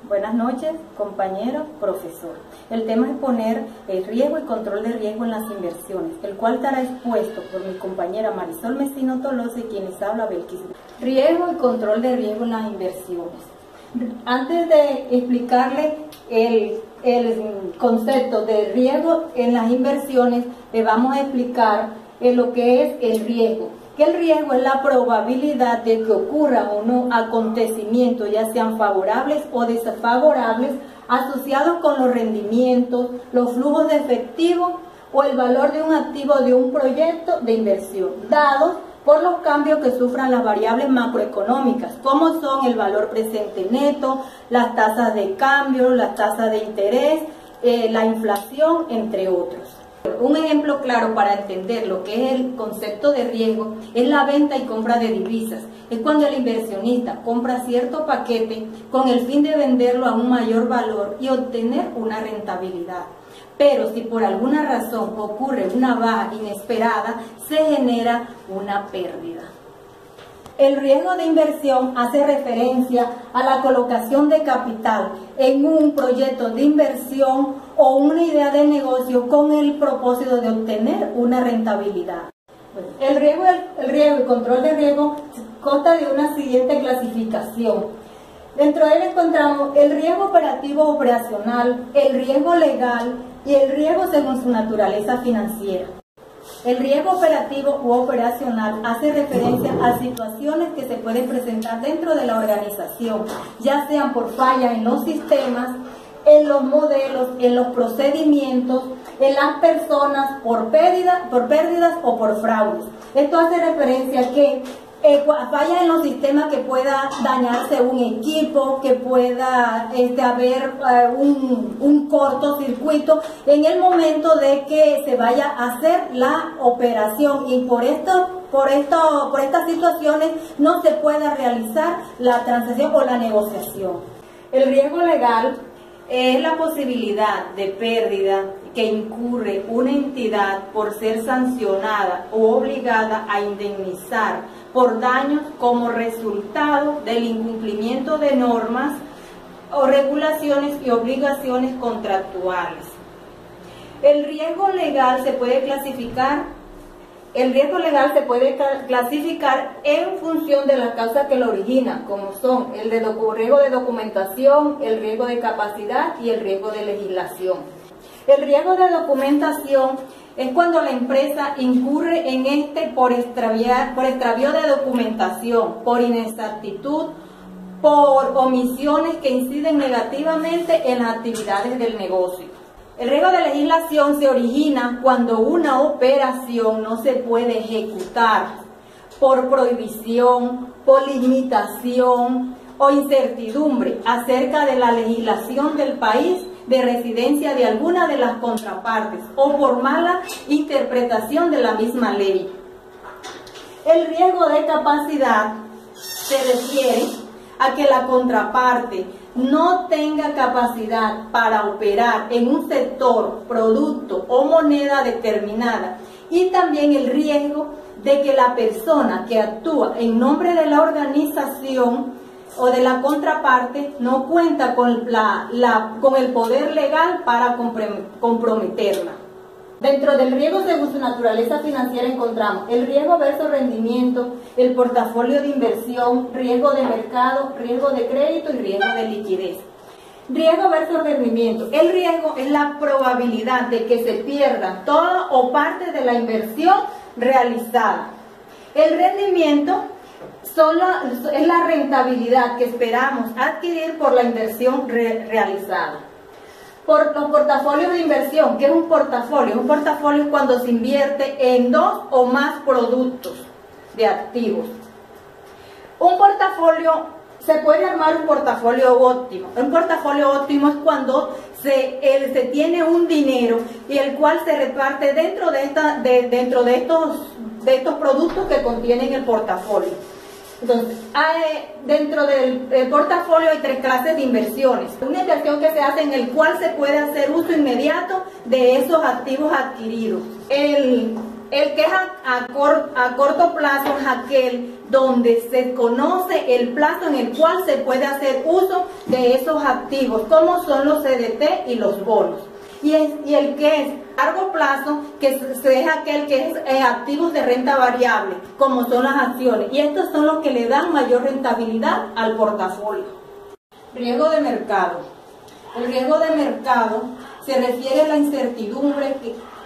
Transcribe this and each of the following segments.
Buenas noches, compañeros, profesor. El tema es poner el riesgo y control de riesgo en las inversiones, el cual estará expuesto por mi compañera Marisol Mesino Tolosa y quienes habla Belkis. Riesgo y control de riesgo en las inversiones. Antes de explicarle el concepto de riesgo en las inversiones, le vamos a explicar lo que es el riesgo. Que el riesgo es la probabilidad de que ocurran unos acontecimientos, ya sean favorables o desfavorables, asociados con los rendimientos, los flujos de efectivo o el valor de un activo de un proyecto de inversión, dados por los cambios que sufran las variables macroeconómicas, como son el valor presente neto, las tasas de cambio, las tasas de interés, la inflación, entre otros. Un ejemplo claro para entender lo que es el concepto de riesgo es la venta y compra de divisas. Es cuando el inversionista compra cierto paquete con el fin de venderlo a un mayor valor y obtener una rentabilidad. Pero si por alguna razón ocurre una baja inesperada, se genera una pérdida. El riesgo de inversión hace referencia a la colocación de capital en un proyecto de inversión o una idea de negocio con el propósito de obtener una rentabilidad. El riesgo y control de riesgo consta de una siguiente clasificación. Dentro de él encontramos el riesgo operativo operacional, el riesgo legal y el riesgo según su naturaleza financiera. El riesgo operativo u operacional hace referencia a situaciones que se pueden presentar dentro de la organización, ya sean por fallas en los sistemas, en los modelos, en los procedimientos, en las personas, por pérdidas o por fraudes. Esto hace referencia a que fallas en los sistemas, que pueda dañarse un equipo, que pueda haber un cortocircuito en el momento de que se vaya a hacer la operación, y por estas situaciones no se pueda realizar la transacción o la negociación. El riesgo legal es la posibilidad de pérdida que incurre una entidad por ser sancionada o obligada a indemnizar por daños como resultado del incumplimiento de normas o regulaciones y obligaciones contractuales. El riesgo legal se puede clasificar en función de la causa que lo origina, como son el riesgo de documentación, el riesgo de capacidad y el riesgo de legislación. El riesgo de documentación es cuando la empresa incurre en por extravío de documentación, por inexactitud, por omisiones que inciden negativamente en las actividades del negocio. El riesgo de legislación se origina cuando una operación no se puede ejecutar por prohibición, por limitación o incertidumbre acerca de la legislación del país de residencia de alguna de las contrapartes o por mala interpretación de la misma ley. El riesgo de capacidad se refiere a que la contraparte no tenga capacidad para operar en un sector, producto o moneda determinada, y también el riesgo de que la persona que actúa en nombre de la organización o de la contraparte no cuenta con el poder legal para comprometerla. Dentro del riesgo según su naturaleza financiera encontramos el riesgo versus rendimiento, el portafolio de inversión, riesgo de mercado, riesgo de crédito y riesgo de liquidez. Riesgo versus rendimiento. El riesgo es la probabilidad de que se pierda toda o parte de la inversión realizada. El rendimiento es la rentabilidad que esperamos adquirir por la inversión realizada. Por los portafolios de inversión, ¿qué es un portafolio? Un portafolio es cuando se invierte en dos o más productos de activos. Un portafolio, se puede armar un portafolio óptimo. Un portafolio óptimo es cuando se tiene un dinero y el cual se reparte dentro de estos productos que contienen el portafolio. Entonces, dentro del portafolio hay tres clases de inversiones. Una inversión que se hace en el cual se puede hacer uso inmediato de esos activos adquiridos. El El que es a corto plazo es aquel donde se conoce el plazo en el cual se puede hacer uso de esos activos, como son los CDT y los bonos. Y el que es a largo plazo, que es aquel que es activos de renta variable, como son las acciones. Y estos son los que le dan mayor rentabilidad al portafolio. Riesgo de mercado. El riesgo de mercado se refiere a la incertidumbre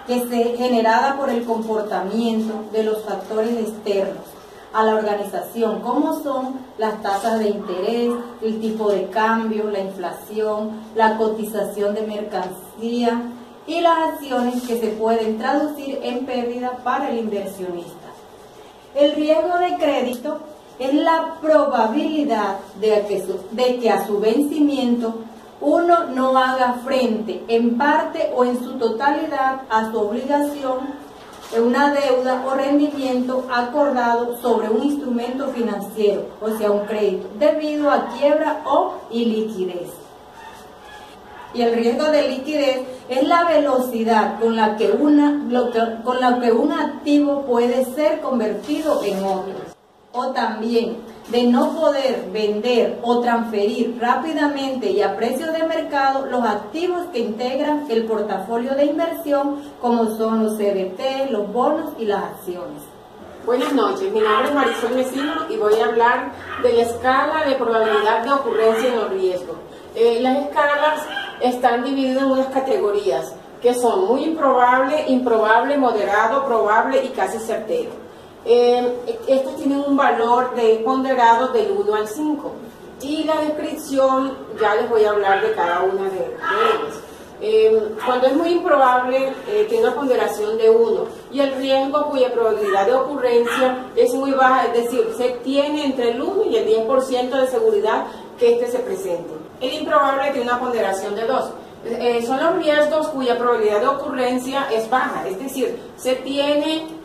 que se generada por el comportamiento de los factores externos a la organización, como son las tasas de interés, el tipo de cambio, la inflación, la cotización de mercancía y las acciones que se pueden traducir en pérdida para el inversionista. El riesgo de crédito es la probabilidad de que a su vencimiento uno no haga frente en parte o en su totalidad a su obligación, una deuda o rendimiento acordado sobre un instrumento financiero, o sea, un crédito, debido a quiebra o iliquidez. Y el riesgo de liquidez es la velocidad con la que un activo puede ser convertido en otro. O también de no poder vender o transferir rápidamente y a precio de mercado los activos que integran el portafolio de inversión, como son los CDT, los bonos y las acciones. Buenas noches, mi nombre es Marisol Mesino y voy a hablar de la escala de probabilidad de ocurrencia en los riesgos. Las escalas están divididas en unas categorías que son muy improbable, improbable, moderado, probable y casi certero. Estos tienen un valor de ponderado del 1 al 5 y la descripción ya les voy a hablar de cada una de ellas. Cuando es muy improbable tiene una ponderación de 1 y el riesgo cuya probabilidad de ocurrencia es muy baja, es decir, se tiene entre el 1 y el 10% de seguridad que este se presente. El improbable tiene una ponderación de 2. Son los riesgos cuya probabilidad de ocurrencia es baja, es decir, se tiene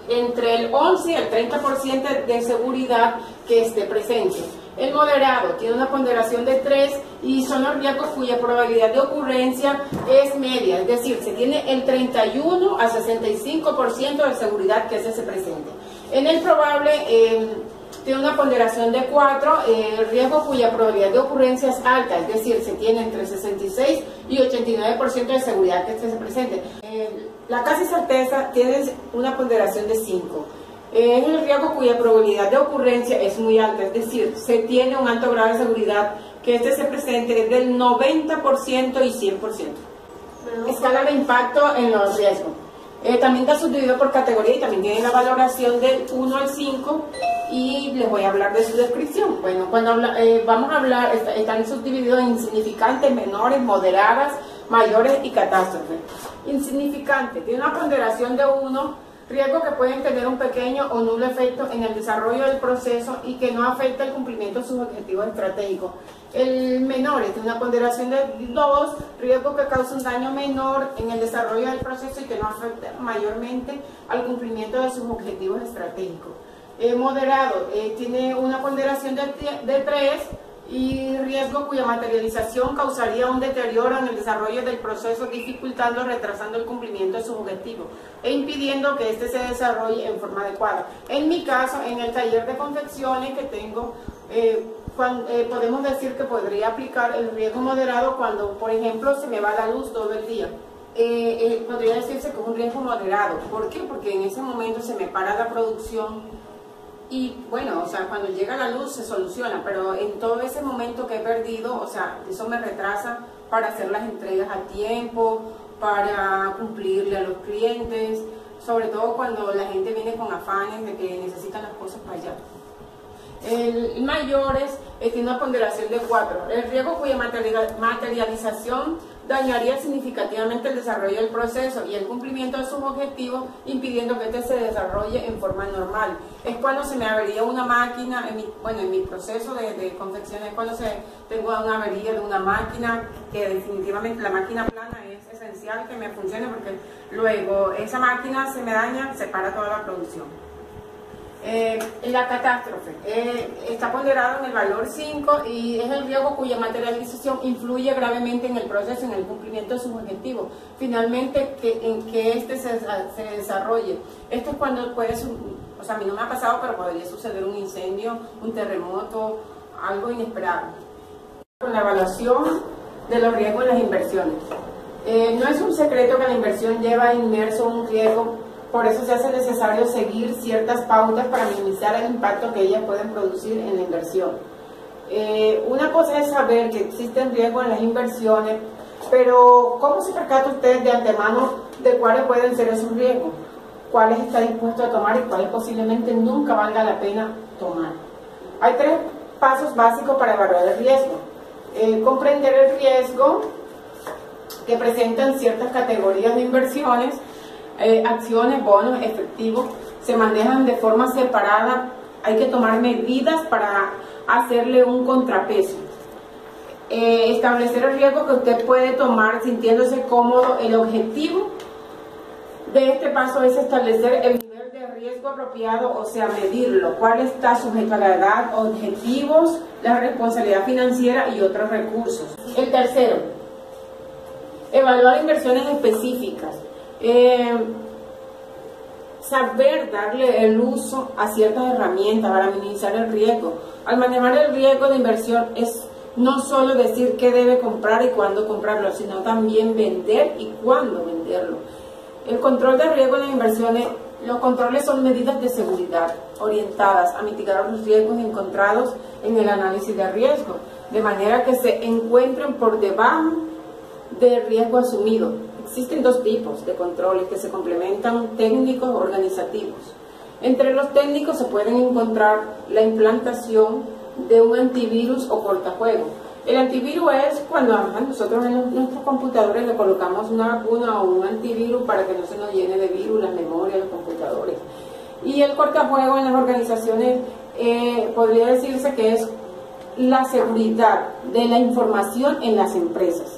entre el 11 y el 30% de seguridad que esté presente. El moderado tiene una ponderación de 3 y son los riesgos cuya probabilidad de ocurrencia es media, es decir, se tiene el 31 a 65% de seguridad que ese se presente. En el probable tiene una ponderación de 4, el riesgo cuya probabilidad de ocurrencia es alta, es decir, se tiene entre 66 y 89% de seguridad que este se presente. La casi certeza tiene una ponderación de 5. Es el riesgo cuya probabilidad de ocurrencia es muy alta, es decir, se tiene un alto grado de seguridad que este se presente del 90% y 100%. Escala de impacto en los riesgos. También está subdividido por categoría y también tiene la valoración del 1 al 5 y les voy a hablar de su descripción. Bueno, cuando vamos a hablar, están subdivididos en insignificantes, menores, moderadas, mayores y catástrofes. Insignificante, tiene una ponderación de 1, riesgos que pueden tener un pequeño o nulo efecto en el desarrollo del proceso y que no afecta el cumplimiento de sus objetivos estratégicos. El menor tiene una ponderación de 2, riesgo que causa un daño menor en el desarrollo del proceso y que no afecta mayormente al cumplimiento de sus objetivos estratégicos. Moderado tiene una ponderación de 3 y riesgo cuya materialización causaría un deterioro en el desarrollo del proceso, dificultando o retrasando el cumplimiento de sus objetivos e impidiendo que éste se desarrolle en forma adecuada. En mi caso, en el taller de confecciones que tengo, podemos decir que podría aplicar el riesgo moderado cuando, por ejemplo, se me va la luz todo el día. Podría decirse que es un riesgo moderado. ¿Por qué? Porque en ese momento se me para la producción. Y bueno, o sea, cuando llega la luz se soluciona, pero en todo ese momento que he perdido, o sea, eso me retrasa para hacer las entregas a tiempo, para cumplirle a los clientes, sobre todo cuando la gente viene con afanes de que necesitan las cosas para allá. El mayores tiene una ponderación de 4. El riesgo cuya materialización dañaría significativamente el desarrollo del proceso y el cumplimiento de sus objetivos, impidiendo que este se desarrolle en forma normal. Es cuando se me avería una máquina, en mi proceso de confección es cuando tengo una avería de una máquina, que definitivamente la máquina plana es esencial que me funcione porque luego esa máquina se me daña, se para toda la producción. La catástrofe está ponderado en el valor 5 y es el riesgo cuya materialización influye gravemente en el proceso, en el cumplimiento de sus objetivos. Finalmente, en que este se desarrolle. Esto es cuando puede, o sea, a mí no me ha pasado, pero podría suceder un incendio, un terremoto, algo inesperado. Con la evaluación de los riesgos en las inversiones. No es un secreto que la inversión lleva inmerso un riesgo. Por eso se hace necesario seguir ciertas pautas para minimizar el impacto que ellas pueden producir en la inversión. Una cosa es saber que existen riesgos en las inversiones, pero ¿cómo se percata usted de antemano de cuáles pueden ser esos riesgos? ¿Cuáles está dispuesto a tomar y cuáles posiblemente nunca valga la pena tomar? Hay 3 pasos básicos para evaluar el riesgo. Comprender el riesgo que presentan ciertas categorías de inversiones. Acciones, bonos, efectivos, se manejan de forma separada. Hay que tomar medidas para hacerle un contrapeso. Establecer el riesgo que usted puede tomar sintiéndose cómodo. El objetivo de este paso es establecer el nivel de riesgo apropiado, o sea, medirlo, cuál está sujeto a la edad, objetivos, la responsabilidad financiera y otros recursos. El tercero, evaluar inversiones específicas. Saber darle el uso a ciertas herramientas para minimizar el riesgo. Al manejar el riesgo de inversión es no solo decir qué debe comprar y cuándo comprarlo, sino también vender y cuándo venderlo. El control de riesgo en las inversiones, los controles son medidas de seguridad orientadas a mitigar los riesgos encontrados en el análisis de riesgo, de manera que se encuentren por debajo del riesgo asumido. Existen 2 tipos de controles que se complementan, técnicos o organizativos. Entre los técnicos se pueden encontrar la implantación de un antivirus o cortajuegos. El antivirus es cuando nosotros en nuestros computadores le colocamos una vacuna o un antivirus para que no se nos llene de virus las memorias, los computadores. Y el cortajuegos en las organizaciones podría decirse que es la seguridad de la información en las empresas.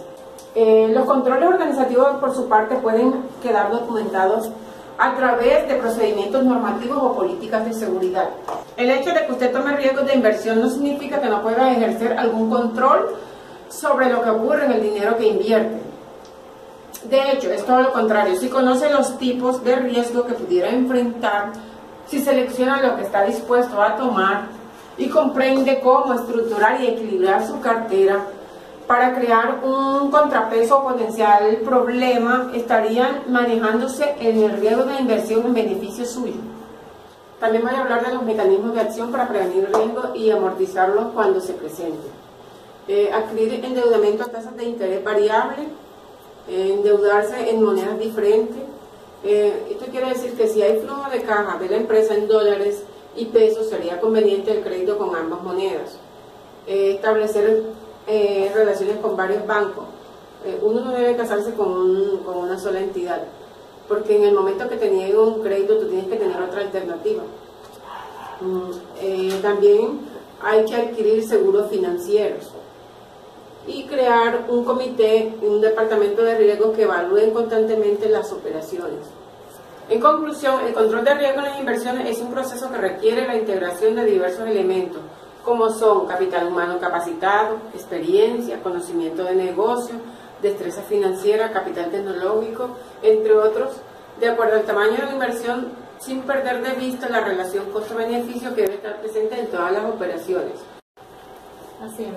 Los controles organizativos, por su parte, pueden quedar documentados a través de procedimientos normativos o políticas de seguridad. El hecho de que usted tome riesgos de inversión no significa que no pueda ejercer algún control sobre lo que ocurre en el dinero que invierte. De hecho, es todo lo contrario. Si conoce los tipos de riesgo que pudiera enfrentar, si selecciona lo que está dispuesto a tomar y comprende cómo estructurar y equilibrar su cartera, para crear un contrapeso potencial problema, estarían manejándose en el riesgo de inversión en beneficio suyo. También voy a hablar de los mecanismos de acción para prevenir riesgos y amortizarlos cuando se presenten. Adquirir endeudamiento a tasas de interés variable, endeudarse en monedas diferentes. Esto quiere decir que si hay flujo de caja de la empresa en dólares y pesos, sería conveniente el crédito con ambas monedas. Establecer relaciones con varios bancos. Uno no debe casarse con una sola entidad, porque en el momento que te nieguen un crédito tú tienes que tener otra alternativa. También hay que adquirir seguros financieros y crear un comité, un departamento de riesgos que evalúen constantemente las operaciones. En conclusión, el control de riesgo en las inversiones es un proceso que requiere la integración de diversos elementos, como son capital humano capacitado, experiencia, conocimiento de negocio, destreza financiera, capital tecnológico, entre otros, de acuerdo al tamaño de la inversión, sin perder de vista la relación costo-beneficio que debe estar presente en todas las operaciones.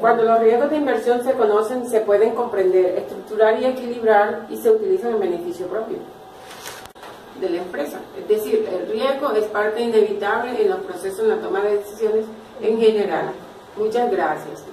Cuando los riesgos de inversión se conocen, se pueden comprender, estructurar y equilibrar y se utilizan en beneficio propio de la empresa. Es decir, el riesgo es parte inevitable en los procesos, en la toma de decisiones en general. Muchas gracias.